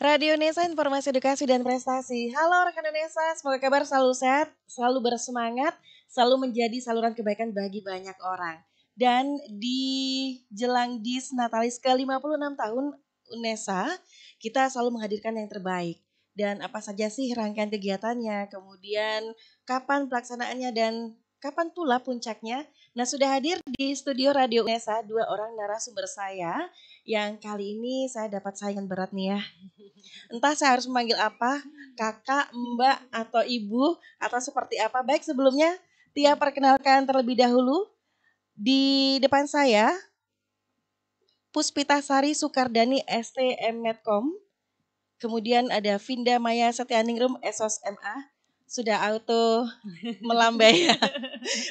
Radio Nesa Informasi Edukasi dan Prestasi. Halo rekan Nesa, semoga kabar selalu sehat, selalu bersemangat, selalu menjadi saluran kebaikan bagi banyak orang. Dan di jelang Dis Natalis ke-56 tahun UNESA, kita selalu menghadirkan yang terbaik. Dan apa saja sih rangkaian kegiatannya, kemudian kapan pelaksanaannya dan kapan pula puncaknya. Nah, sudah hadir di studio Radio UNESA dua orang narasumber saya yang kali ini saya dapat saingan berat nih ya. Entah saya harus memanggil apa, kakak, mbak, atau ibu, atau seperti apa. Baik, sebelumnya Tia perkenalkan terlebih dahulu. Di depan saya, Puspitasari Sukardani STM Medcom. Kemudian ada Vinda Maya Setianingrum SOS MA. Sudah auto melambai ya.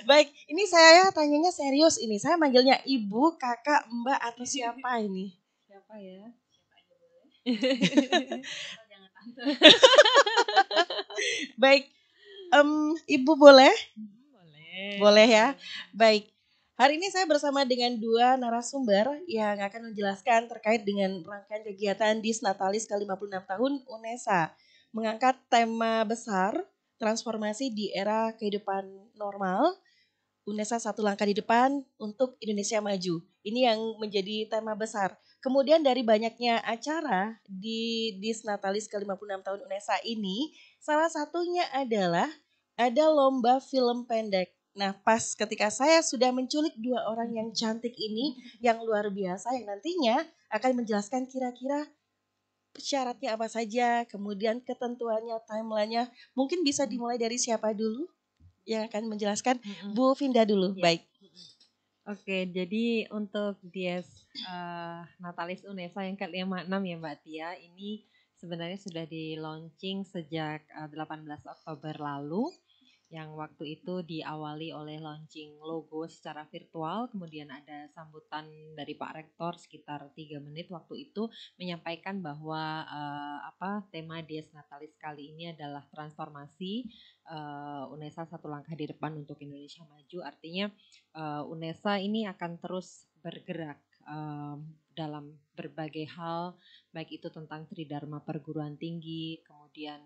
Baik, ini saya tanyanya serius ini. Saya manggilnya ibu, kakak, mbak, atau siapa ini? Siapa ya? Siapa aja boleh. Jangan tante. Baik, ibu boleh? Boleh. Boleh ya. Baik. Hari ini saya bersama dengan dua narasumber yang akan menjelaskan terkait dengan rangkaian kegiatan Dis Natalis ke-56 tahun UNESA. Mengangkat tema besar transformasi di era kehidupan normal. UNESA satu langkah di depan untuk Indonesia maju. Ini yang menjadi tema besar. Kemudian dari banyaknya acara di Dis Natalis ke-56 tahun UNESA ini, salah satunya adalah ada lomba film pendek. Nah, pas ketika saya sudah menculik dua orang yang cantik ini, yang luar biasa, yang nantinya akan menjelaskan kira-kira syaratnya apa saja, kemudian ketentuannya, timelinenya. Mungkin bisa dimulai dari siapa dulu yang akan menjelaskan? Bu Vinda dulu, Ya. baik. Oke, jadi untuk Dies Natalis UNESA yang ke-56 ya Mbak Tia, ini sebenarnya sudah di launching sejak 18 Oktober lalu. Yang waktu itu diawali oleh launching logo secara virtual, kemudian ada sambutan dari Pak Rektor sekitar 3 menit waktu itu menyampaikan bahwa tema Dies Natalis kali ini adalah transformasi UNESA satu langkah di depan untuk Indonesia maju. Artinya UNESA ini akan terus bergerak dalam berbagai hal, baik itu tentang Tridharma perguruan tinggi, kemudian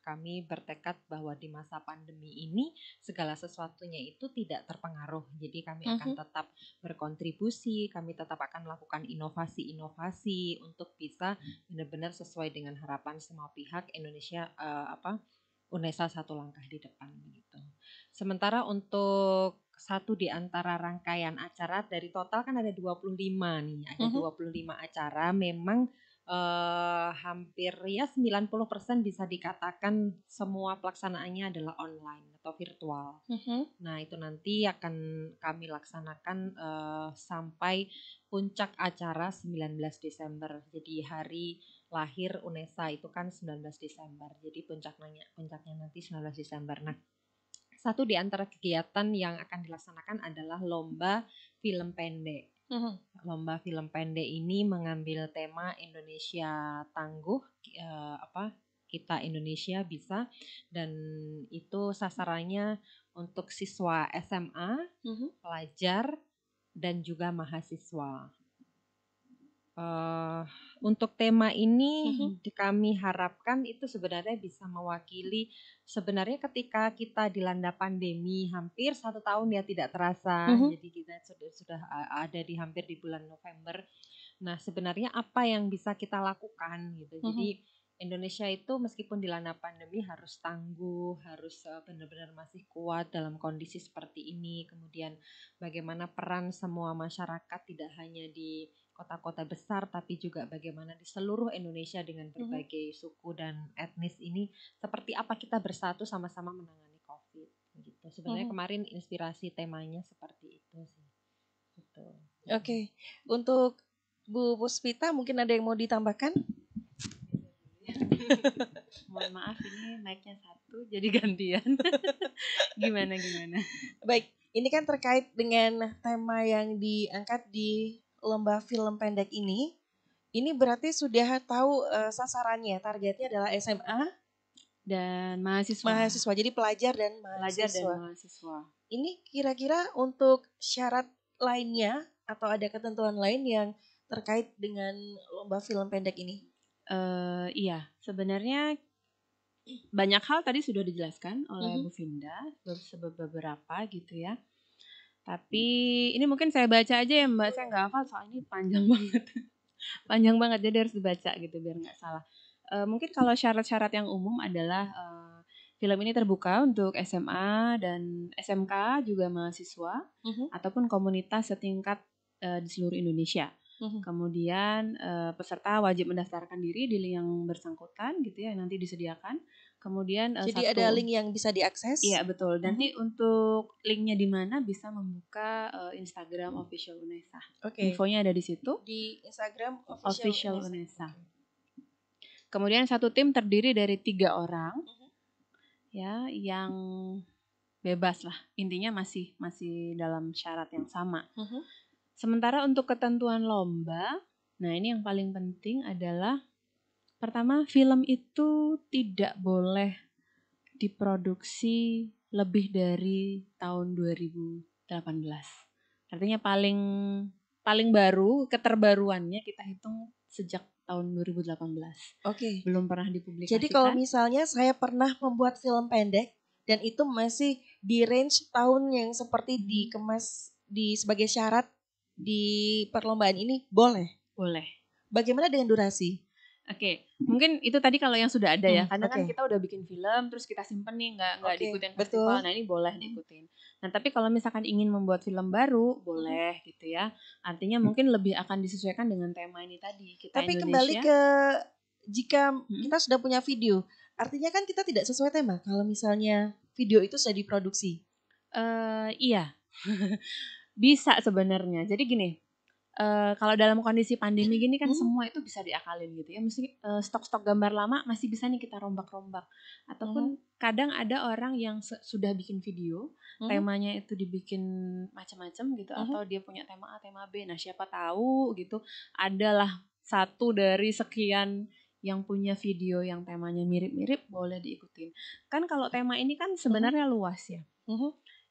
kami bertekad bahwa di masa pandemi ini segala sesuatunya itu tidak terpengaruh. Jadi kami akan tetap berkontribusi, kami tetap akan melakukan inovasi-inovasi untuk bisa benar-benar sesuai dengan harapan semua pihak Indonesia UNESA satu langkah di depan begitu. Sementara untuk satu di antara rangkaian acara dari total kan ada 25 nih, ada 25 acara, memang hampir ya 90% bisa dikatakan semua pelaksanaannya adalah online atau virtual. Nah, itu nanti akan kami laksanakan sampai puncak acara 19 Desember. Jadi hari lahir UNESA itu kan 19 Desember. Jadi puncaknya nanti 19 Desember. Nah, satu di antara kegiatan yang akan dilaksanakan adalah lomba film pendek. Lomba film pendek ini mengambil tema Indonesia tangguh, kita Indonesia bisa, dan itu sasarannya untuk siswa SMA, pelajar, dan juga mahasiswa. Untuk tema ini kami harapkan itu sebenarnya bisa mewakili, sebenarnya ketika kita dilanda pandemi hampir 1 tahun ya tidak terasa, jadi kita sudah ada di hampir di bulan November. Nah, sebenarnya apa yang bisa kita lakukan gitu. Jadi Indonesia itu meskipun dilanda pandemi harus tangguh, harus benar-benar masih kuat dalam kondisi seperti ini. Kemudian bagaimana peran semua masyarakat tidak hanya di kota-kota besar tapi juga bagaimana di seluruh Indonesia dengan berbagai suku dan etnis ini, seperti apa kita bersatu sama-sama menangani COVID gitu. Sebenarnya kemarin inspirasi temanya seperti itu sih. Gitu. Oke. Untuk Bu Puspita mungkin ada yang mau ditambahkan? Mohon maaf ini naiknya satu jadi gantian. Gimana? Baik, ini kan terkait dengan tema yang diangkat di lomba film pendek ini. Ini berarti sudah tahu sasarannya, targetnya adalah SMA dan mahasiswa. Mahasiswa, jadi pelajar dan mahasiswa. Ini kira-kira untuk syarat lainnya atau ada ketentuan lain yang terkait dengan lomba film pendek ini? Iya, sebenarnya banyak hal tadi sudah dijelaskan oleh Mhm. Bu Vinda, beberapa gitu ya. Tapi ini mungkin saya baca aja ya Mbak, saya nggak hafal soalnya panjang banget. Panjang banget, jadi harus dibaca gitu biar nggak salah. Mungkin kalau syarat-syarat yang umum adalah film ini terbuka untuk SMA dan SMK juga mahasiswa Mhm. ataupun komunitas setingkat di seluruh Indonesia. Mhm. Kemudian peserta wajib mendaftarkan diri di link yang bersangkutan gitu ya, nanti disediakan. Kemudian Jadi ada link yang bisa diakses. Iya betul. Nanti untuk linknya di mana bisa membuka Instagram official UNESA. Oke. Infonya ada di situ. Di Instagram Official UNESA. UNESA. Kemudian satu tim terdiri dari 3 orang, ya, yang bebas lah. Intinya masih dalam syarat yang sama. Sementara untuk ketentuan lomba, nah ini yang paling penting adalah pertama film itu tidak boleh diproduksi lebih dari tahun 2018. Artinya paling baru, keterbaruannya kita hitung sejak tahun 2018. Oke. Belum pernah dipublikasikan. Jadi kalau misalnya saya pernah membuat film pendek dan itu masih di range tahun yang seperti dikemas sebagai syarat di perlombaan ini, boleh? Boleh. Bagaimana dengan durasi? Oke, mungkin itu tadi kalau yang sudah ada ya. Kadang kan oke. kita udah bikin film terus kita simpen nih nggak Oke, diikutin betul. festival. Nah ini boleh diikutin. Nah tapi kalau misalkan ingin membuat film baru boleh gitu ya. Artinya mungkin lebih akan disesuaikan dengan tema ini tadi. Kita Tapi Indonesia. kembali ke jika kita sudah punya video, artinya kan kita tidak sesuai tema. Kalau misalnya video itu sudah diproduksi. Iya, bisa sebenarnya. Jadi gini. Kalau dalam kondisi pandemi gini kan semua itu bisa diakalin gitu ya. Mesti stok-stok gambar lama masih bisa nih kita rombak-rombak. Ataupun kadang ada orang yang sudah bikin video, temanya itu dibikin macam-macam gitu, atau dia punya tema A, tema B. Nah, siapa tahu gitu adalah satu dari sekian yang punya video yang temanya mirip-mirip, boleh diikutin. Kan kalau tema ini kan sebenarnya luas ya.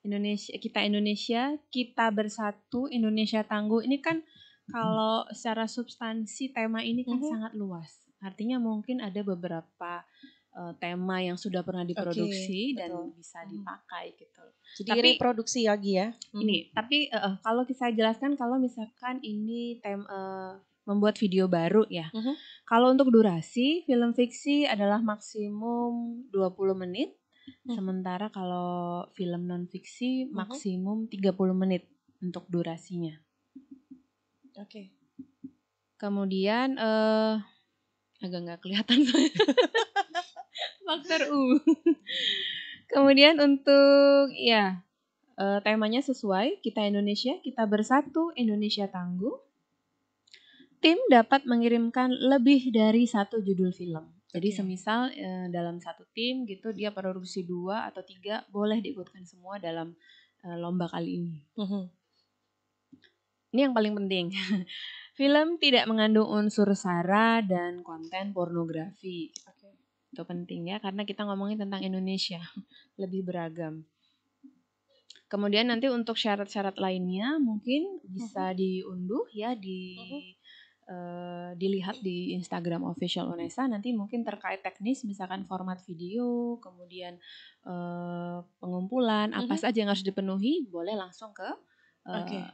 Indonesia, kita bersatu, Indonesia tangguh. Ini kan kalau secara substansi tema ini kan sangat luas. Artinya mungkin ada beberapa tema yang sudah pernah diproduksi dan bisa dipakai gitu. Jadi tapi reproduksi lagi ya. Ini, tapi kalau saya jelaskan kalau misalkan ini membuat video baru ya. Kalau untuk durasi, film fiksi adalah maksimum 20 menit. Sementara kalau film non fiksi maksimum 30 menit untuk durasinya. Oke. Kemudian agak nggak kelihatan saya. Faktor U. Kemudian untuk ya temanya sesuai, kita Indonesia, kita bersatu, Indonesia tangguh. Tim dapat mengirimkan lebih dari satu judul film. Jadi semisal dalam satu tim gitu dia produksi 2 atau 3 boleh diikutkan semua dalam lomba kali ini. Ini yang paling penting. Film tidak mengandung unsur sara dan konten pornografi. Itu penting ya karena kita ngomongin tentang Indonesia, lebih beragam. Kemudian nanti untuk syarat-syarat lainnya mungkin bisa diunduh ya dilihat di Instagram official UNESA. Nanti mungkin terkait teknis misalkan format video, kemudian pengumpulan apa saja yang harus dipenuhi, boleh langsung ke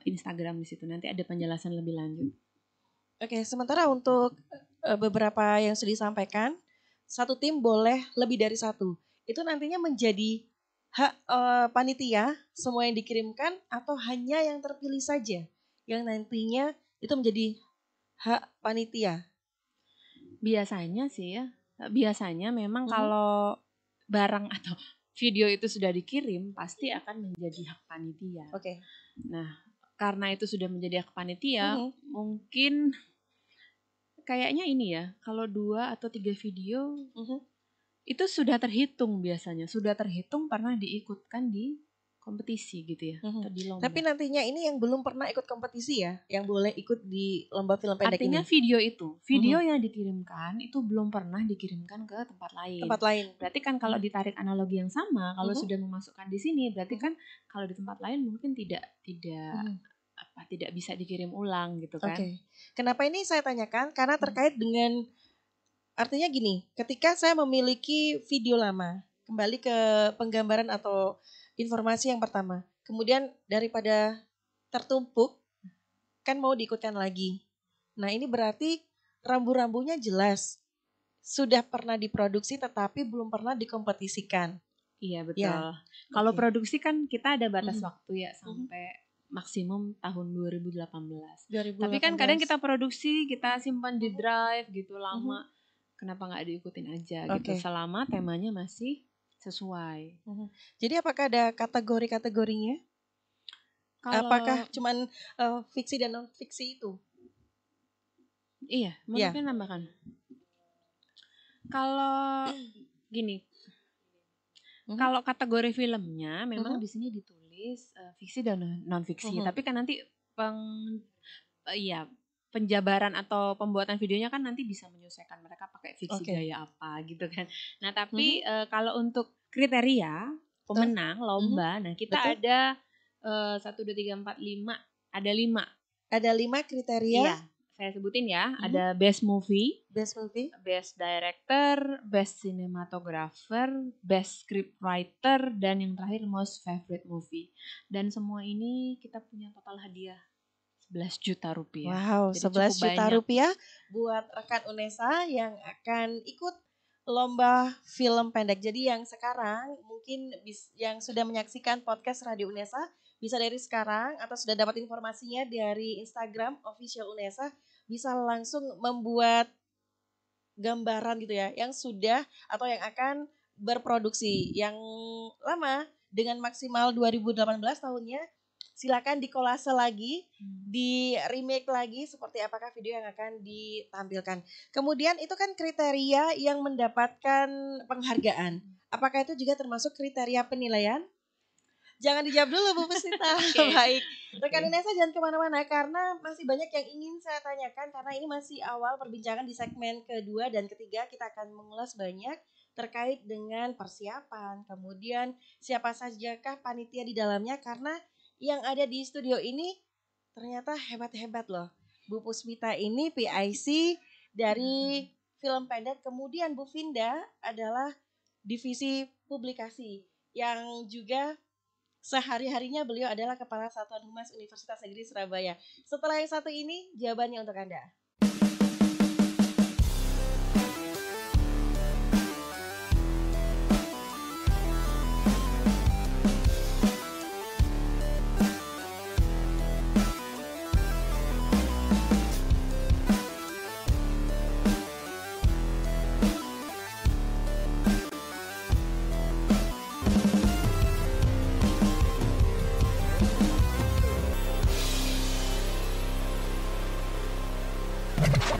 Instagram di situ. Nanti ada penjelasan lebih lanjut. Oke, sementara untuk beberapa yang sudah disampaikan, satu tim boleh lebih dari satu. Itu nantinya menjadi hak panitia semua yang dikirimkan atau hanya yang terpilih saja yang nantinya itu menjadi hak panitia? Biasanya sih ya, biasanya memang kalau barang atau video itu sudah dikirim pasti akan menjadi hak panitia. Nah, karena itu sudah menjadi hak panitia, mungkin kayaknya ini ya, kalau 2 atau 3 video itu sudah terhitung biasanya, sudah terhitung pernah diikutkan di kompetisi gitu ya, atau di lomba. Tapi nantinya ini yang belum pernah ikut kompetisi ya, yang boleh ikut di lomba film pendek Artinya ini. Artinya video yang dikirimkan itu belum pernah dikirimkan ke tempat lain. Berarti kan kalau ditarik analogi yang sama, kalau sudah memasukkan di sini, berarti kan kalau di tempat lain mungkin tidak bisa dikirim ulang gitu kan. Kenapa ini saya tanyakan? Karena terkait dengan artinya gini, ketika saya memiliki video lama, kembali ke penggambaran atau informasi yang pertama, kemudian daripada tertumpuk, kan mau diikutkan lagi. Nah ini berarti rambu-rambunya jelas, sudah pernah diproduksi tetapi belum pernah dikompetisikan. Iya betul. Ya, Kalau oke. produksi kan kita ada batas Mhm. waktu ya sampai maksimum tahun 2018. 2018. Tapi kan kadang kita produksi, kita simpan di drive gitu Mhm. lama. Kenapa nggak diikutin aja gitu Oke. selama temanya masih sesuai. Mhm. Jadi apakah ada kategori-kategorinya? Apakah Kalau cuman fiksi dan non fiksi itu? iya, mau Ya. mungkin tambahkan. Kalau gini, Mhm. kalau kategori filmnya memang Mhm. di sini ditulis fiksi dan non fiksi. Mhm. Tapi kan nanti iya penjabaran atau pembuatan videonya kan nanti bisa menyesuaikan mereka pakai fiksi Oke. gaya apa gitu kan. Nah tapi Mhm. kalau untuk kriteria pemenang lomba, nah kita Betul. ada 1, 2, 3, 4, 5, ada 5. Ada 5 kriteria. Iya, saya sebutin ya. Ada best movie, Best movie. best director, best cinematographer, best scriptwriter, dan yang terakhir most favorite movie. Dan semua ini kita punya total hadiah 11 juta rupiah. Wow, Jadi 11 cukup juta banyak. rupiah buat rekan UNESA yang akan ikut lomba film pendek. Jadi yang sekarang mungkin yang sudah menyaksikan podcast Radio UNESA bisa dari sekarang atau sudah dapat informasinya dari Instagram official UNESA bisa langsung membuat gambaran gitu ya yang sudah atau yang akan berproduksi yang lama dengan maksimal 2018 tahunnya. Silakan dikolase lagi, di remake lagi seperti apakah video yang akan ditampilkan. Kemudian itu kan kriteria yang mendapatkan penghargaan. Apakah itu juga termasuk kriteria penilaian? Jangan dijawab dulu Bu Puspita. Oke. Baik. Rekan Indonesia jangan kemana-mana karena masih banyak yang ingin saya tanyakan karena ini masih awal perbincangan di segmen kedua dan ketiga kita akan mengulas banyak terkait dengan persiapan, kemudian siapa sajakah panitia di dalamnya karena yang ada di studio ini ternyata hebat-hebat loh. Bu Puspita ini PIC dari film pendek, kemudian Bu Vinda adalah divisi publikasi yang juga sehari-harinya beliau adalah Kepala Satuan Humas Universitas Negeri Surabaya. Setelah yang satu ini, jawabannya untuk Anda.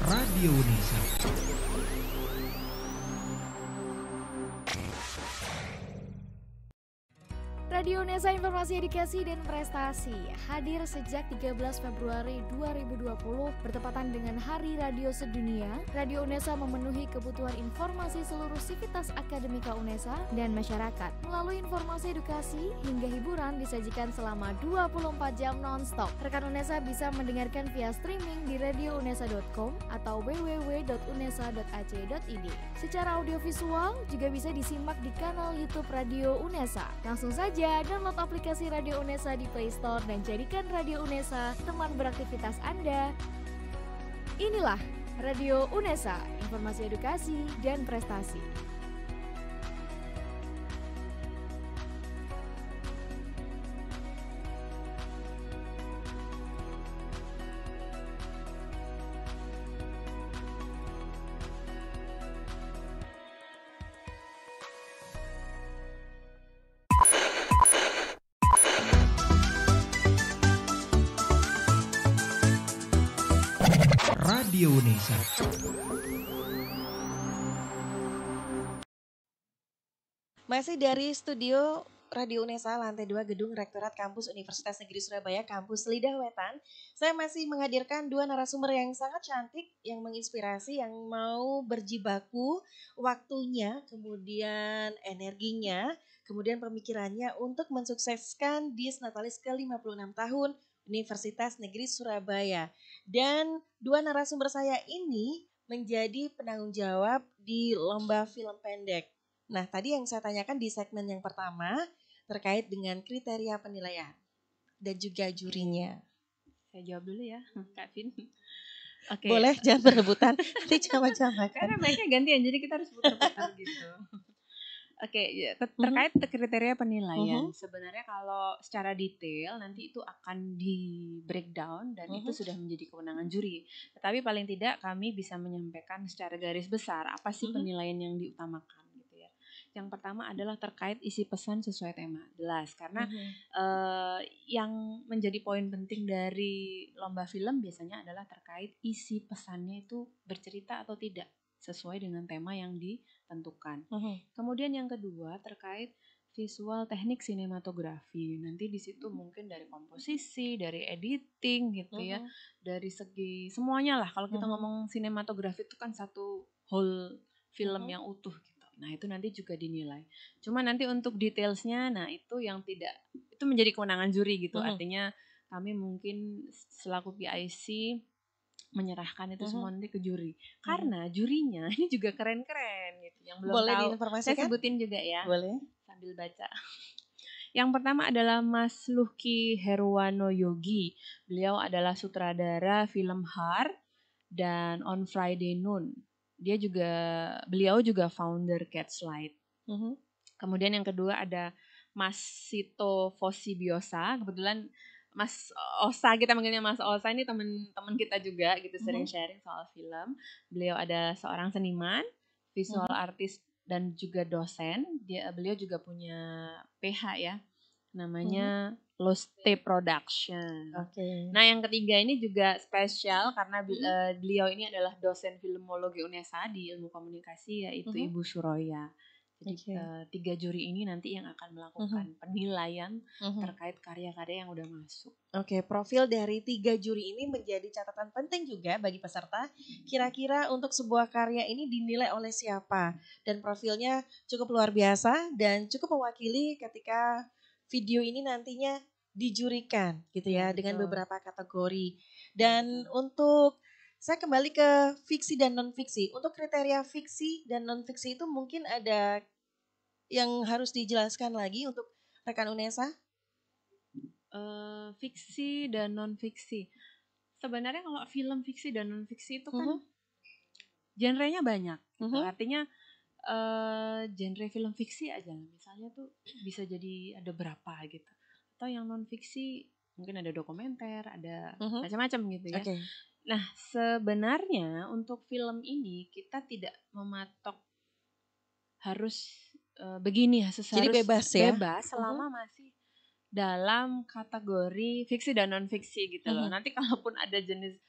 Radio UNESA. Radio UNESA Informasi Edukasi dan Prestasi hadir sejak 13 Februari 2020 bertepatan dengan Hari Radio Sedunia. Radio UNESA memenuhi kebutuhan informasi seluruh sivitas akademika UNESA dan masyarakat. Melalui informasi edukasi hingga hiburan disajikan selama 24 jam non-stop. Rekan UNESA bisa mendengarkan via streaming di radiounesa.com atau www.unesa.ac.id. Secara audiovisual juga bisa disimak di kanal YouTube Radio UNESA. Langsung saja download aplikasi Radio UNESA di Play Store dan jadikan Radio UNESA teman beraktivitas Anda. Inilah Radio UNESA, informasi edukasi dan prestasi. Radio UNESA. Masih dari studio Radio UNESA lantai 2 Gedung Rektorat Kampus Universitas Negeri Surabaya Kampus Lidah Wetan. Saya masih menghadirkan dua narasumber yang sangat cantik, yang menginspirasi, yang mau berjibaku waktunya, kemudian energinya, kemudian pemikirannya untuk mensukseskan Disnatalis ke-56 tahun Universitas Negeri Surabaya. Dan dua narasumber saya ini menjadi penanggung jawab di lomba film pendek. Nah, tadi yang saya tanyakan di segmen yang pertama terkait dengan kriteria penilaian dan juga jurinya. Saya jawab dulu ya, Kak Vin. Oke. Boleh, jangan berebutan. Nanti sama-sama kan. Karena mic-nya gantian, jadi kita harus putar-putar gitu. Oke, ya, terkait kriteria penilaian, sebenarnya kalau secara detail nanti itu akan di breakdown dan itu sudah menjadi kewenangan juri. Tetapi paling tidak kami bisa menyampaikan secara garis besar apa sih penilaian yang diutamakan gitu ya. Yang pertama adalah terkait isi pesan sesuai tema, jelas karena yang menjadi poin penting dari lomba film biasanya adalah terkait isi pesannya itu bercerita atau tidak sesuai dengan tema yang ditentukan. Kemudian yang kedua terkait visual teknik sinematografi. Nanti di situ mungkin dari komposisi, dari editing gitu ya, dari segi semuanya lah. Kalau kita ngomong sinematografi itu kan satu whole film yang utuh gitu. Nah itu nanti juga dinilai. Cuma nanti untuk detailsnya, nah itu yang tidak, itu menjadi kewenangan juri gitu. Artinya kami mungkin selaku PIC menyerahkan itu semua nanti ke juri. Karena jurinya ini juga keren-keren gitu. Yang belum Boleh tahu, diinformasikan? saya sebutin juga ya. Boleh. Sambil baca. Yang pertama adalah Mas Luhki Herwano Yogi. Beliau adalah sutradara film Har dan On Friday Noon. Beliau juga founder Catchlight. Kemudian yang kedua ada Mas Sito Fosibiosa. Kebetulan Mas Osa, kita manggilnya Mas Osa, ini teman-teman kita juga gitu, sering sharing soal film. Beliau adalah seorang seniman, visual artist dan juga dosen. Beliau juga punya PH ya, namanya Loste Production. Nah yang ketiga ini juga spesial karena beliau ini adalah dosen filmologi UNESA di ilmu komunikasi, yaitu Ibu Suroya. Jadi 3 juri ini nanti yang akan melakukan penilaian terkait karya-karya yang udah masuk. Oke, profil dari 3 juri ini menjadi catatan penting juga bagi peserta. Kira-kira untuk sebuah karya ini dinilai oleh siapa? Dan profilnya cukup luar biasa dan cukup mewakili ketika video ini nantinya dijurikan gitu ya, dengan beberapa kategori. Dan untuk saya kembali ke fiksi dan non-fiksi. Untuk kriteria fiksi dan non-fiksi itu mungkin ada yang harus dijelaskan lagi untuk rekan UNESA? Fiksi dan non-fiksi. Sebenarnya kalau film fiksi dan non-fiksi itu kan genrenya banyak. Gitu. Artinya genre film fiksi aja misalnya tuh bisa jadi ada berapa gitu. Atau yang non-fiksi mungkin ada dokumenter, ada macam-macam gitu ya. Nah sebenarnya untuk film ini kita tidak mematok harus begini harus bebas ya? Bebas selama masih dalam kategori fiksi dan non fiksi gitu loh. Nanti kalaupun ada jenis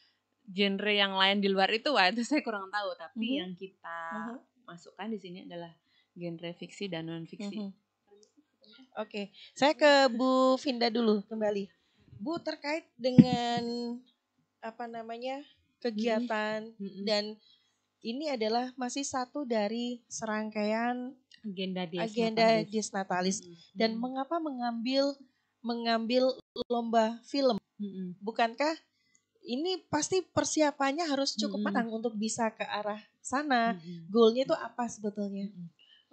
genre yang lain di luar itu, wah itu saya kurang tahu. Tapi yang kita masukkan di sini adalah genre fiksi dan non fiksi. Oke, saya ke Bu Vinda dulu kembali. Bu, terkait dengan kegiatan dan ini adalah masih satu dari serangkaian agenda Disnatalis. Dan mengapa mengambil lomba film? Bukankah ini pasti persiapannya harus cukup matang untuk bisa ke arah sana? Goalnya itu apa sebetulnya?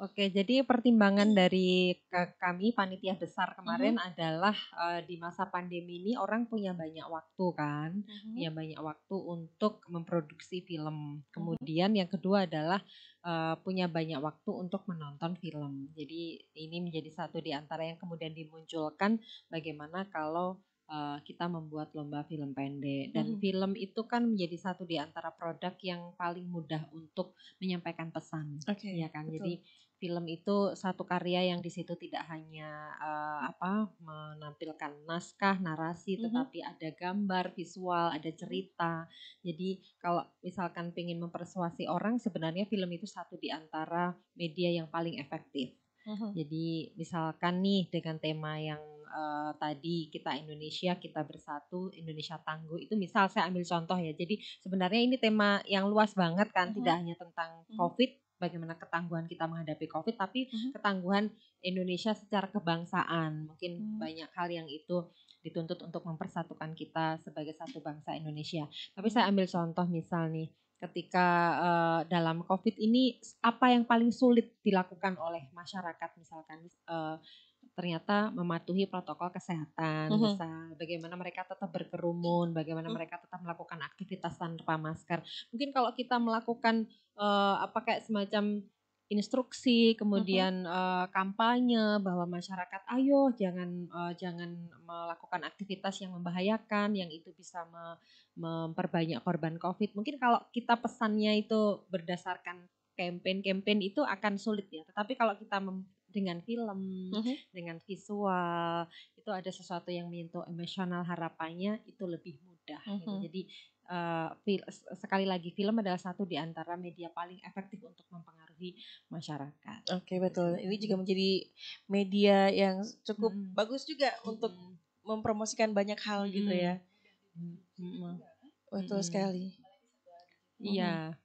Oke, jadi pertimbangan dari kami panitia besar kemarin adalah di masa pandemi ini orang punya banyak waktu kan, punya banyak waktu untuk memproduksi film. Kemudian yang kedua adalah punya banyak waktu untuk menonton film. Jadi ini menjadi satu di antara yang kemudian dimunculkan bagaimana kalau kita membuat lomba film pendek. Dan film itu kan menjadi satu di antara produk yang paling mudah untuk menyampaikan pesan, ya kan. Betul. Jadi film itu satu karya yang di situ tidak hanya menampilkan naskah, narasi, tetapi ada gambar, visual, ada cerita. Jadi kalau misalkan pengen mempersuasi orang, sebenarnya film itu satu di antara media yang paling efektif. Jadi misalkan nih dengan tema yang tadi kita Indonesia, kita bersatu, Indonesia tangguh, itu misal saya ambil contoh ya. Jadi sebenarnya ini tema yang luas banget kan, tidak hanya tentang COVID, bagaimana ketangguhan kita menghadapi COVID, tapi ketangguhan Indonesia secara kebangsaan. Mungkin banyak hal yang itu dituntut untuk mempersatukan kita sebagai satu bangsa Indonesia. Tapi saya ambil contoh misal nih, ketika dalam COVID ini apa yang paling sulit dilakukan oleh masyarakat, misalkan ternyata mematuhi protokol kesehatan, misal bagaimana mereka tetap berkerumun, bagaimana mereka tetap melakukan aktivitas tanpa masker. Mungkin kalau kita melakukan kayak semacam instruksi, kemudian kampanye bahwa masyarakat ayo jangan melakukan aktivitas yang membahayakan, yang itu bisa memperbanyak korban COVID. Mungkin kalau kita pesannya itu berdasarkan campaign itu akan sulit ya. Tetapi kalau kita dengan film, dengan visual, itu ada sesuatu yang menyentuh emosional, harapannya itu lebih mudah. Gitu. Jadi sekali lagi film adalah satu di antara media paling efektif untuk mempengaruhi masyarakat. Oke, betul. Ini juga menjadi media yang cukup bagus juga untuk mempromosikan banyak hal gitu ya. Betul sekali. Iya.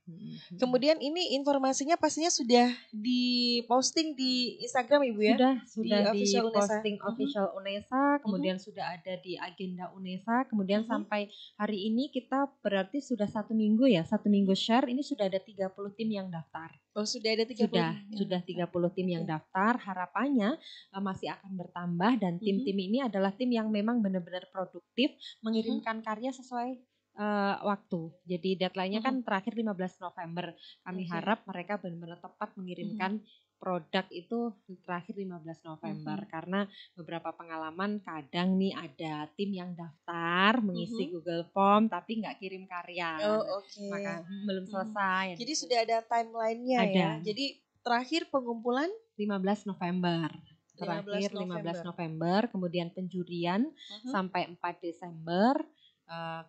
Kemudian ini informasinya pastinya sudah diposting di Instagram Ibu ya? Sudah di official posting official UNESA, kemudian sudah ada di agenda UNESA, kemudian sampai hari ini kita berarti sudah 1 minggu ya, 1 minggu share, ini sudah ada 30 tim yang daftar. Oh, sudah ada 30? Sudah 30 tim yang daftar, harapannya masih akan bertambah dan tim-tim ini adalah tim yang memang benar-benar produktif, mengirimkan karya sesuai waktu. Jadi deadline-nya kan terakhir 15 November. Kami harap mereka benar-benar tepat mengirimkan produk itu terakhir 15 November. Karena beberapa pengalaman kadang nih ada tim yang daftar mengisi Google Form tapi nggak kirim karya. Maka belum selesai. Jadi sudah ada timeline-nya ya. Jadi terakhir pengumpulan 15 November. Terakhir 15 November, kemudian penjurian sampai 4 Desember.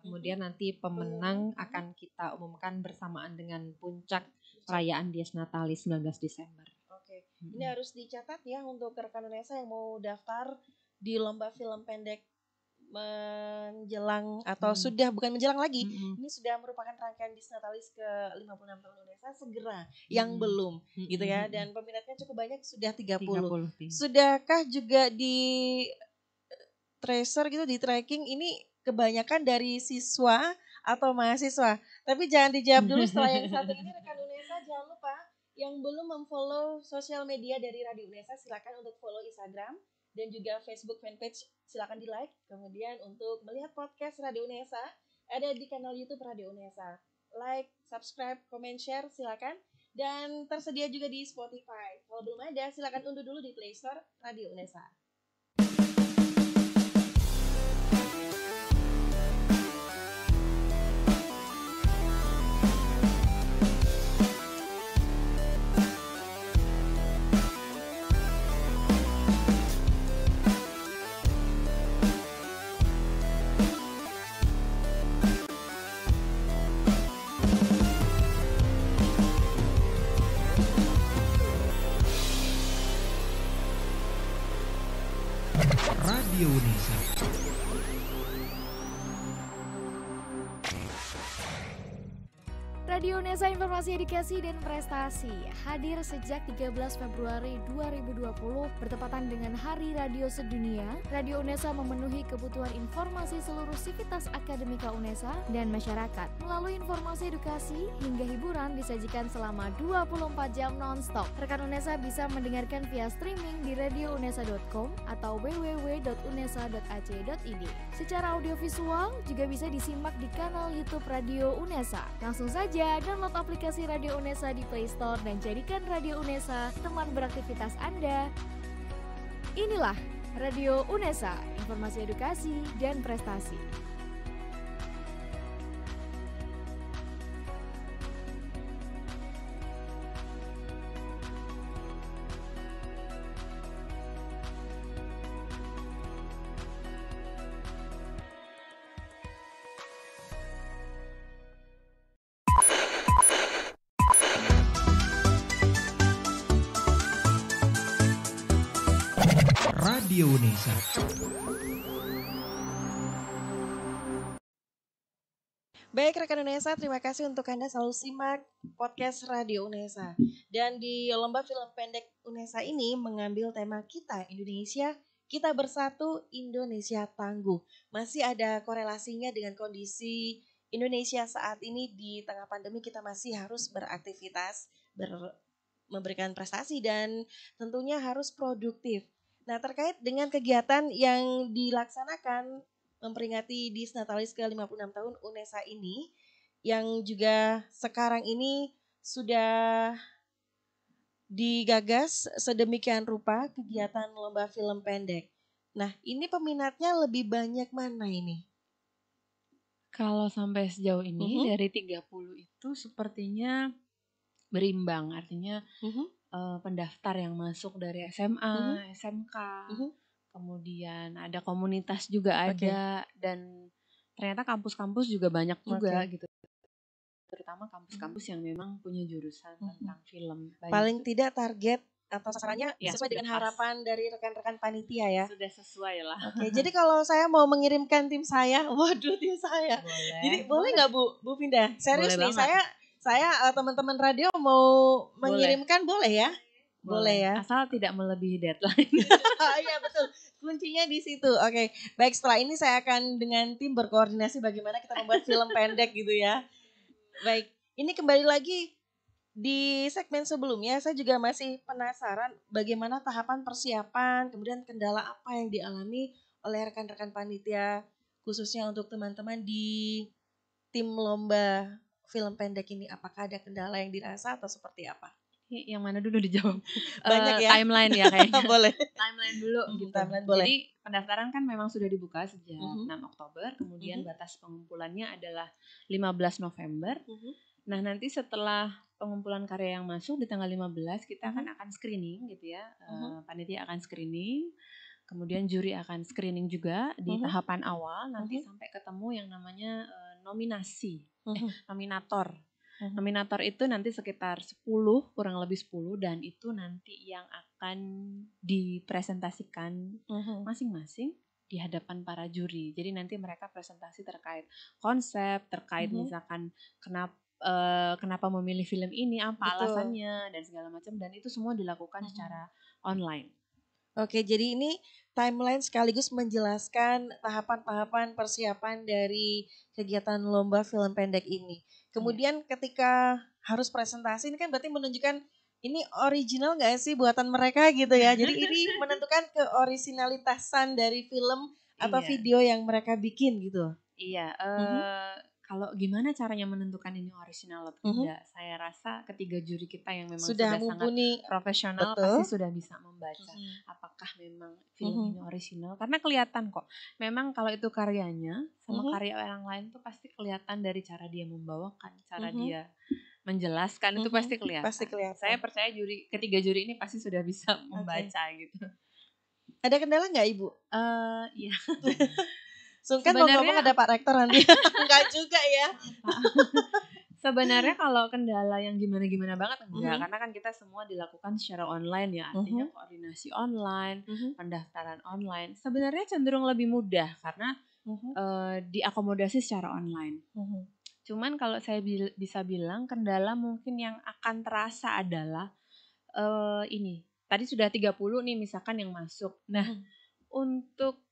Kemudian nanti pemenang akan kita umumkan bersamaan dengan puncak perayaan Dies Natalis 19 Desember. Oke. Ini harus dicatat ya untuk rekan UNESA yang mau daftar di lomba film pendek menjelang atau sudah bukan menjelang lagi. Ini sudah merupakan rangkaian Dies Natalis ke 56 tahun UNESA, segera yang belum gitu ya, dan peminatnya cukup banyak, sudah 30. Sudahkah juga di tracer gitu, di tracking ini kebanyakan dari siswa atau mahasiswa? Tapi jangan dijawab dulu, setelah yang satu ini rekan UNESA jangan lupa yang belum memfollow sosial media dari Radio UNESA silakan untuk follow Instagram dan juga Facebook fanpage, silakan di like. Kemudian untuk melihat podcast Radio UNESA ada di kanal YouTube Radio UNESA. Like, subscribe, comment, share silakan, dan tersedia juga di Spotify. Kalau belum ada silakan unduh dulu di Play Store Radio UNESA. Radio UNESA. Radio UNESA Informasi Edukasi dan Prestasi hadir sejak 13 Februari 2020 bertepatan dengan Hari Radio Sedunia. Radio UNESA memenuhi kebutuhan informasi seluruh sivitas akademika UNESA dan masyarakat. Melalui informasi edukasi hingga hiburan disajikan selama 24 jam non-stop. Rekan UNESA bisa mendengarkan via streaming di radiounesa.com atau www.unesa.ac.id. Secara audiovisual juga bisa disimak di kanal YouTube Radio UNESA. Langsung saja download aplikasi Radio UNESA di Play Store dan jadikan Radio UNESA teman beraktivitas Anda. Inilah Radio UNESA, informasi edukasi dan prestasi. Radio UNESA. Baik rekan UNESA, terima kasih untuk Anda selalu simak podcast Radio UNESA. Dan di lomba film pendek UNESA ini mengambil tema Kita Indonesia, Kita Bersatu, Indonesia Tangguh. Masih ada korelasinya dengan kondisi Indonesia saat ini di tengah pandemi kita masih harus beraktivitas, memberikan prestasi dan tentunya harus produktif. Nah, terkait dengan kegiatan yang dilaksanakan memperingati Disnatalis ke-56 tahun UNESA ini, yang juga sekarang ini sudah digagas sedemikian rupa kegiatan lomba film pendek. Nah, ini peminatnya lebih banyak mana ini? Kalau sampai sejauh ini Mhm. dari 30 itu sepertinya berimbang, artinya pendaftar yang masuk dari SMA, SMK, Mhm. kemudian ada komunitas juga Oke. ada, dan ternyata kampus-kampus juga banyak juga Oke. gitu, terutama kampus-kampus yang memang punya jurusan tentang film banyak. Paling tidak target atau sasarannya Ya, sesuai dengan sudah pas. harapan dari rekan-rekan panitia ya. Sudah sesuai lah. Oke, jadi kalau saya mau mengirimkan tim saya, waduh tim saya. Boleh. Jadi boleh nggak Bu Finda? Serius Boleh nih, banget. saya teman-teman radio mau mengirimkan boleh ya? Boleh ya. Asal tidak melebihi deadline. Iya betul, kuncinya di situ. Oke, baik, setelah ini saya akan dengan tim berkoordinasi bagaimana kita membuat film pendek gitu ya. Baik, ini kembali lagi di segmen sebelumnya saya juga masih penasaran bagaimana tahapan persiapan, kemudian kendala apa yang dialami oleh rekan-rekan panitia khususnya untuk teman-teman di tim lomba film pendek ini. Apakah ada kendala yang dirasa atau seperti apa? Yang mana dulu dijawab? Banyak ya? Timeline ya kayaknya. Boleh. Timeline dulu gitu. Timeline boleh. Jadi pendaftaran kan memang sudah dibuka sejak 6 Mhm. Oktober, kemudian Mhm. batas pengumpulannya adalah 15 November. Nah, nanti setelah pengumpulan karya yang masuk di tanggal 15 kita akan screening gitu ya. Panitia akan screening, kemudian juri akan screening juga di tahapan awal, nanti sampai ketemu yang namanya nominasi, nominator. Nominator itu nanti sekitar 10, kurang lebih 10, dan itu nanti yang akan dipresentasikan masing-masing di hadapan para juri. Jadi nanti mereka presentasi terkait konsep, terkait misalkan kenapa memilih film ini, apa alasannya dan segala macam, dan itu semua dilakukan secara online. Oke, jadi ini timeline sekaligus menjelaskan tahapan-tahapan persiapan dari kegiatan lomba film pendek ini. Kemudian ketika harus presentasi ini kan berarti menunjukkan ini original nggak sih buatan mereka gitu ya. Jadi ini menentukan keorisinalitasan dari film atau video yang mereka bikin gitu. Iya, kalau gimana caranya menentukan ini orisinal atau tidak? Saya rasa ketiga juri kita yang memang sudah sangat profesional pasti sudah bisa membaca apakah memang film ini orisinal. Karena kelihatan kok, memang kalau itu karyanya sama karya orang lain tuh pasti kelihatan dari cara dia membawakan, cara dia menjelaskan, itu pasti kelihatan. Saya percaya ketiga juri ini pasti sudah bisa membaca gitu. Ada kendala nggak Ibu? Iya. Sungkan mau ngomong ada Pak Rektor nanti. Enggak juga ya. Sebenarnya kalau kendala yang gimana-gimana banget enggak, karena kan kita semua dilakukan secara online ya, artinya koordinasi online, pendaftaran online. Sebenarnya cenderung lebih mudah karena diakomodasi secara online. Cuman kalau saya bisa bilang kendala mungkin yang akan terasa adalah ini. Tadi sudah 30 nih misalkan yang masuk. Nah, untuk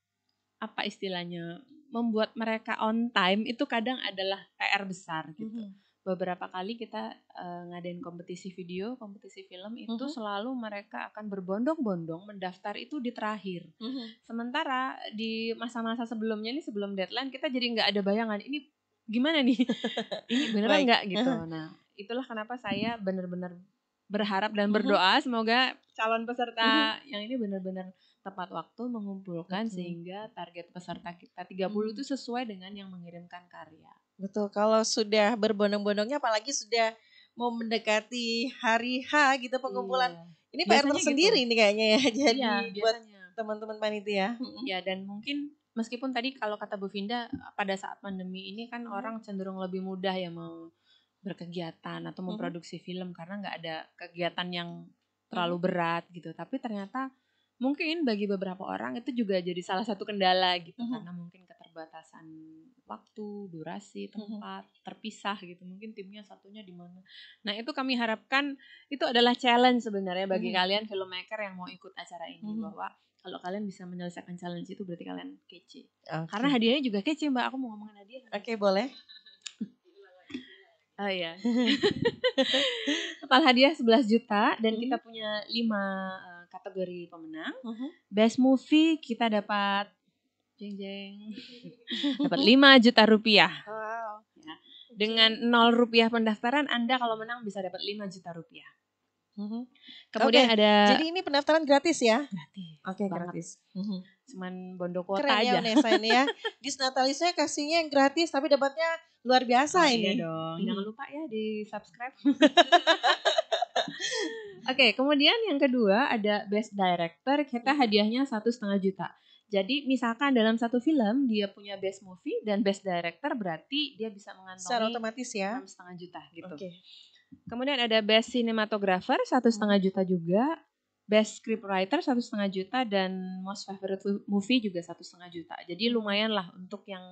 apa istilahnya, membuat mereka on time itu kadang adalah PR besar gitu. Beberapa kali kita ngadain kompetisi video, kompetisi film itu selalu mereka akan berbondong-bondong mendaftar itu di terakhir. Sementara di masa-masa sebelumnya nih, sebelum deadline, kita jadi nggak ada bayangan ini gimana nih, ini beneran nggak gitu. Nah, itulah kenapa saya benar-benar berharap dan berdoa semoga calon peserta yang ini benar-benar tepat waktu mengumpulkan sehingga target peserta kita 30 itu sesuai dengan yang mengirimkan karya. Betul, kalau sudah berbondong-bondongnya apalagi sudah mau mendekati hari H gitu pengumpulan. Ini PR tersendiri nih kayaknya ya, jadi buat teman-teman panitia. Ya, dan mungkin meskipun tadi kalau kata Bu Finda pada saat pandemi ini kan orang cenderung lebih mudah ya mau berkegiatan atau memproduksi film karena nggak ada kegiatan yang terlalu berat gitu. Tapi ternyata mungkin bagi beberapa orang itu juga jadi salah satu kendala gitu karena mungkin keterbatasan waktu, durasi, tempat, terpisah gitu. Mungkin timnya satunya di mana. Nah, itu kami harapkan itu adalah challenge sebenarnya bagi kalian filmmaker yang mau ikut acara ini bahwa kalau kalian bisa menyelesaikan challenge itu berarti kalian kece. Karena hadiahnya juga kece, Mbak. Aku mau ngomongin hadiah. Oke, boleh. Oh iya. Total hadiah 11 juta dan kita punya 5 kategori pemenang. Best movie kita dapat dapat 5 juta rupiah. Wow. Ya. Dengan 0 rupiah pendaftaran Anda kalau menang bisa dapat 5 juta rupiah. Kemudian Oke, ada jadi ini pendaftaran gratis ya? gratis. Oke, banget. gratis. Cuman bondo kuota Keren ya aja. Unesa ini ya. Disnatalisnya kasihnya yang gratis tapi dapatnya luar biasa ini. Iya dong. Jangan lupa ya di subscribe. Oke, kemudian yang kedua ada Best Director, kita hadiahnya 1,5 juta. Jadi misalkan dalam satu film dia punya Best Movie dan Best Director, berarti dia bisa Secara mengantongi otomatis ya. 6,5 juta gitu. Oke. Kemudian ada Best Cinematographer 1,5 juta juga, Best Scriptwriter 1,5 juta dan Most Favorite Movie juga 1,5 juta. Jadi lumayan lah untuk yang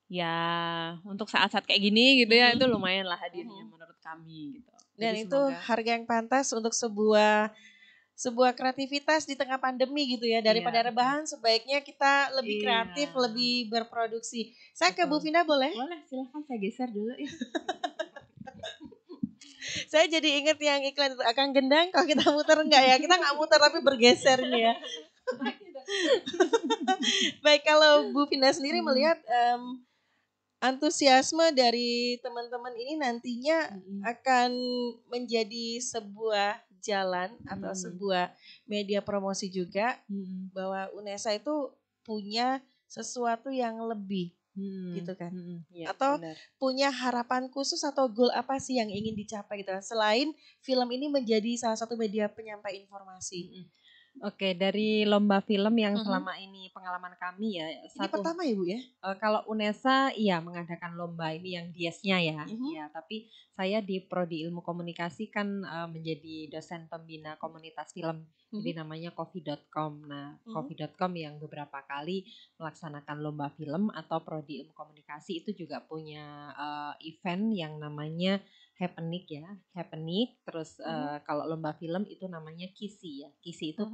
ya untuk saat-saat kayak gini gitu ya, itu lumayan lah hadiahnya menurut kami gitu. Dan Jadi itu harga yang pantas untuk sebuah kreativitas di tengah pandemi gitu ya. Daripada rebahan sebaiknya kita lebih kreatif, lebih berproduksi. Saya ke Bu Vina boleh? Boleh, silahkan saya geser dulu ya. Saya jadi inget yang iklan itu, Akang Gendang kalau kita muter enggak ya? Kita enggak muter tapi bergeser nih ya. Baik, kalau Bu Vina sendiri melihat antusiasme dari teman-teman ini nantinya akan menjadi sebuah jalan atau sebuah media promosi juga bahwa Unesa itu punya sesuatu yang lebih gitu kan. Ya, atau benar. punya harapan khusus atau goal apa sih yang ingin dicapai gitu kan, selain film ini menjadi salah satu media penyampai informasi. Oke, dari lomba film yang selama ini pengalaman kami ya. Ini pertama ya Bu ya? Kalau Unesa iya mengadakan lomba ini yang Diesnya ya. Ya, tapi saya di Prodi Ilmu Komunikasi kan menjadi dosen pembina komunitas film. Jadi namanya coffee.com. Nah, coffee.com yang beberapa kali melaksanakan lomba film atau Prodi Ilmu Komunikasi itu juga punya event yang namanya Happening ya, Happening. Terus kalau lomba film itu namanya KISI ya. KISI itu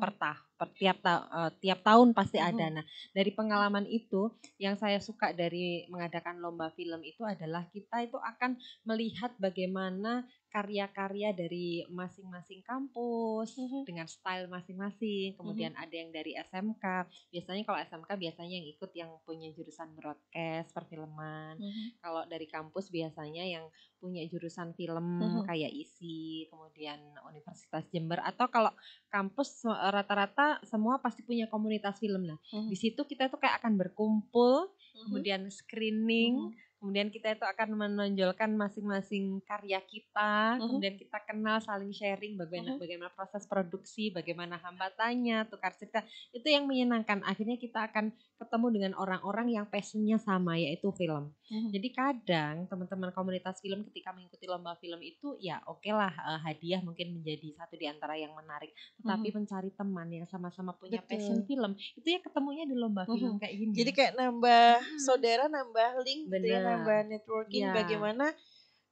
tiap tahun pasti ada. Nah, dari pengalaman itu yang saya suka dari mengadakan lomba film itu adalah kita itu akan melihat bagaimana karya-karya dari masing-masing kampus dengan style masing-masing. Kemudian ada yang dari SMK. Biasanya kalau SMK biasanya yang ikut yang punya jurusan broadcast, perfilman. Kalau dari kampus biasanya yang punya jurusan film kayak ISI, kemudian Universitas Jember, atau kalau kampus rata-rata semua pasti punya komunitas film. Nah, di situ kita tuh kayak akan berkumpul, kemudian screening, kemudian kita itu akan menonjolkan masing-masing karya kita, kemudian kita kenal, saling sharing bagaimana proses produksi, bagaimana hambatannya, tukar cerita. Itu yang menyenangkan. Akhirnya kita akan ketemu dengan orang-orang yang passionnya sama, yaitu film. Jadi kadang teman-teman komunitas film ketika mengikuti lomba film itu ya oke lah, hadiah mungkin menjadi satu di antara yang menarik. Tetapi mencari teman yang sama-sama punya passion film, itu ya ketemunya di lomba film kayak gini. Jadi kayak nambah saudara, nambah link gitu ya, nambah networking, bagaimana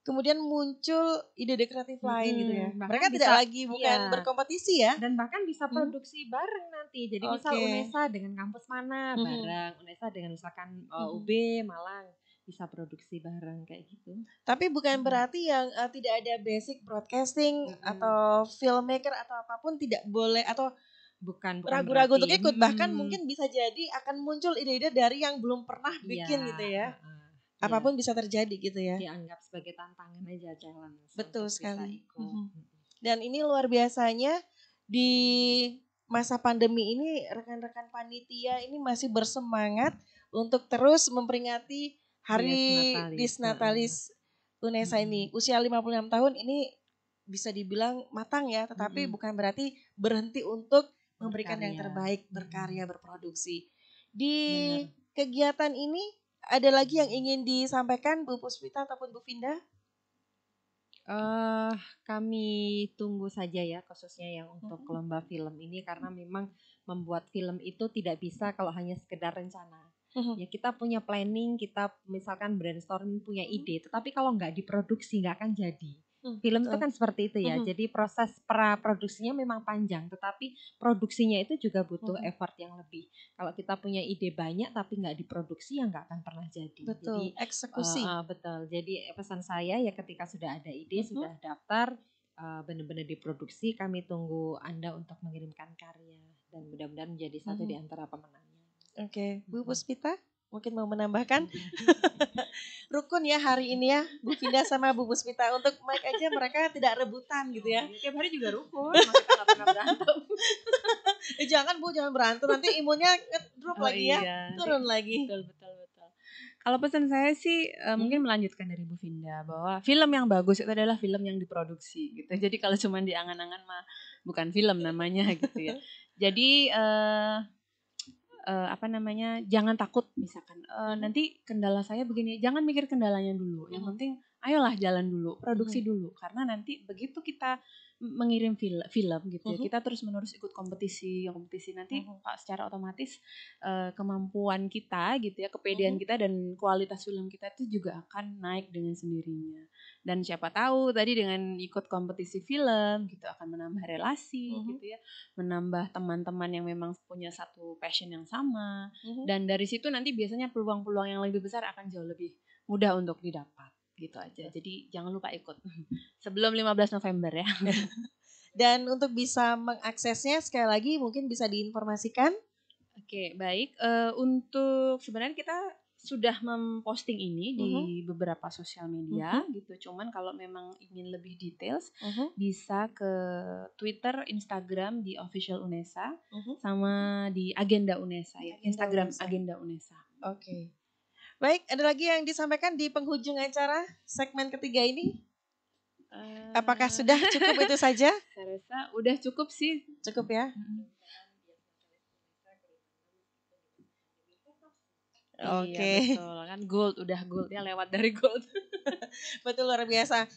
kemudian muncul ide-ide kreatif lain gitu ya. Mereka tidak lagi bukan berkompetisi ya. Dan bahkan bisa produksi bareng nanti. Jadi misal Unesa dengan kampus mana bareng, Unesa dengan misalkan UB Malang bisa produksi bareng kayak gitu. Tapi bukan berarti yang tidak ada basic broadcasting atau filmmaker atau apapun tidak boleh atau bukan ragu-ragu untuk ikut. Bahkan mungkin bisa jadi akan muncul ide-ide dari yang belum pernah bikin gitu ya. Apapun bisa terjadi gitu ya. Dianggap sebagai tantangan aja, challenge. Betul sekali. Dan ini luar biasanya di masa pandemi ini rekan-rekan panitia ini masih bersemangat untuk terus memperingati Hari Disnatalis Unesa ini. Usia 56 tahun ini bisa dibilang matang ya, tetapi bukan berarti berhenti untuk memberikan yang terbaik, berkarya, berproduksi. Di kegiatan ini ada lagi yang ingin disampaikan Bu Puspita ataupun Bu Vinda? Kami tunggu saja ya, khususnya yang untuk lomba film ini, karena memang membuat film itu tidak bisa kalau hanya sekedar rencana. Ya kita punya planning, kita misalkan brainstorming punya ide, tetapi kalau nggak diproduksi nggak akan jadi. Film itu betul. kan seperti itu ya. Mhm. Jadi proses pra-produksinya memang panjang, tetapi produksinya itu juga butuh Mhm. effort yang lebih. Kalau kita punya ide banyak tapi nggak diproduksi ya nggak akan pernah jadi. Betul, Jadi eksekusi. betul. Jadi pesan saya ya ketika sudah ada ide, Mhm. sudah daftar, benar-benar diproduksi, kami tunggu Anda untuk mengirimkan karya dan mudah-mudahan menjadi satu di antara pemenangnya. Oke, Bu Puspita mungkin mau menambahkan? Rukun ya hari ini ya, Bu Finda sama Bu Puspita. Untuk mic aja mereka tidak rebutan gitu ya. Tiap hari juga rukun, emang kita nggak pernah berantem. Jangan Bu, jangan berantem. Nanti imunnya drop Oh lagi ya, iya, turun lagi. betul. Kalau pesan saya sih mungkin melanjutkan dari Bu Finda bahwa film yang bagus itu adalah film yang diproduksi gitu. Jadi kalau cuma diangan-angan mah bukan film namanya gitu ya. Jadi jangan takut misalkan nanti kendala saya begini, jangan mikir kendalanya dulu. Yang penting ayolah jalan dulu, produksi dulu karena nanti begitu kita mengirim film gitu ya, kita terus menerus ikut kompetisi nanti secara otomatis kemampuan kita gitu ya, kepedean kita dan kualitas film kita itu juga akan naik dengan sendirinya. Dan siapa tahu tadi dengan ikut kompetisi film gitu akan menambah relasi gitu ya, menambah teman-teman yang memang punya satu passion yang sama. Dan dari situ nanti biasanya peluang-peluang yang lebih besar akan jauh lebih mudah untuk didapat gitu aja. Jadi jangan lupa ikut sebelum 15 November ya. Dan untuk bisa mengaksesnya sekali lagi mungkin bisa diinformasikan. Oke, baik. Untuk sebenarnya kita sudah memposting ini di beberapa sosial media gitu. Cuman kalau memang ingin lebih details bisa ke Twitter, Instagram di Official Unesa sama di Agenda Unesa ya. Instagram Unesa. Agenda Unesa. Oke. Baik, ada lagi yang disampaikan di penghujung acara segmen ketiga ini? Apakah sudah cukup itu saja? Saya rasa udah cukup sih. Cukup ya? Oke. Iya, betul kan udah goldnya lewat dari gold. Betul, luar biasa.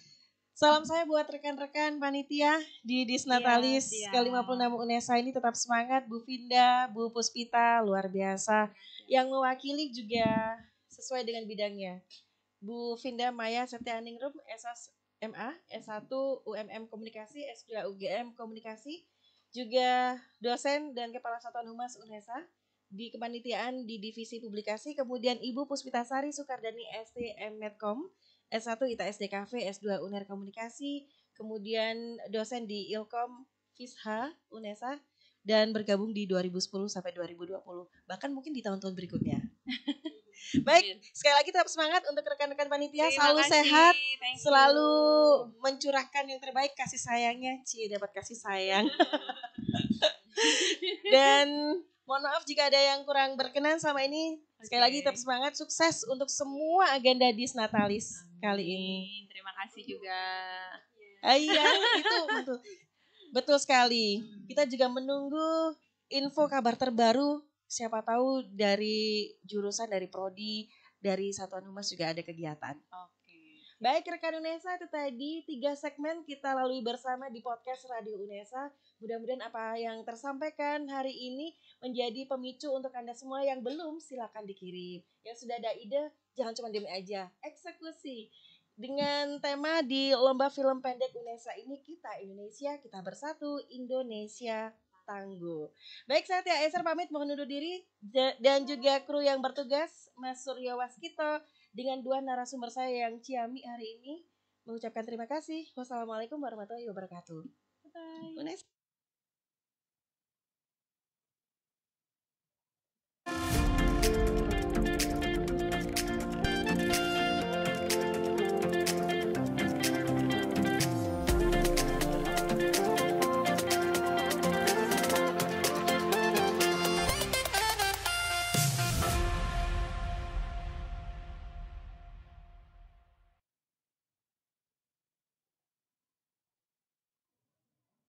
Salam saya buat rekan-rekan panitia di Disnatalis ke-56 Unesa ini, tetap semangat. Bu Finda, Bu Puspita, luar biasa. Yang mewakili juga sesuai dengan bidangnya. Bu Finda Maya Setianingrum, SMA, S1 UMM Komunikasi, S2 UGM Komunikasi, juga dosen dan Kepala Satuan Humas Unesa di kepanitiaan di Divisi Publikasi. Kemudian Ibu Puspitasari Sukardani STM Medcom, S1 ITSDKV, S2 Uner Komunikasi, kemudian dosen di Ilkom Fisha Unesa, dan bergabung di 2010 sampai 2020, bahkan mungkin di tahun-tahun berikutnya. Baik, sekali lagi tetap semangat untuk rekan-rekan panitia, selalu sehat, selalu mencurahkan yang terbaik, kasih sayangnya, dapat kasih sayang. Dan mohon maaf jika ada yang kurang berkenan selama ini. Sekali lagi tetap semangat, sukses untuk semua agenda Disnatalis kali ini. Terima kasih juga. Iya, itu betul sekali. Kita juga menunggu info kabar terbaru. Siapa tahu dari jurusan, dari prodi, dari Satuan Humas juga ada kegiatan. Baik rekan Unesa, itu tadi 3 segmen kita lalui bersama di podcast Radio Unesa. Mudah-mudahan apa yang tersampaikan hari ini menjadi pemicu untuk Anda semua. Yang belum silakan dikirim. Yang sudah ada ide jangan cuma diem aja, eksekusi. Dengan tema di lomba film pendek Unesa ini, kita Indonesia, kita bersatu, Indonesia tangguh. Baik, saya Tia Eser pamit mohon undur diri, dan juga kru yang bertugas, Mas Suryo Waskito dengan 2 narasumber saya yang ciami hari ini, mengucapkan terima kasih. Wassalamualaikum warahmatullahi wabarakatuh. Bye.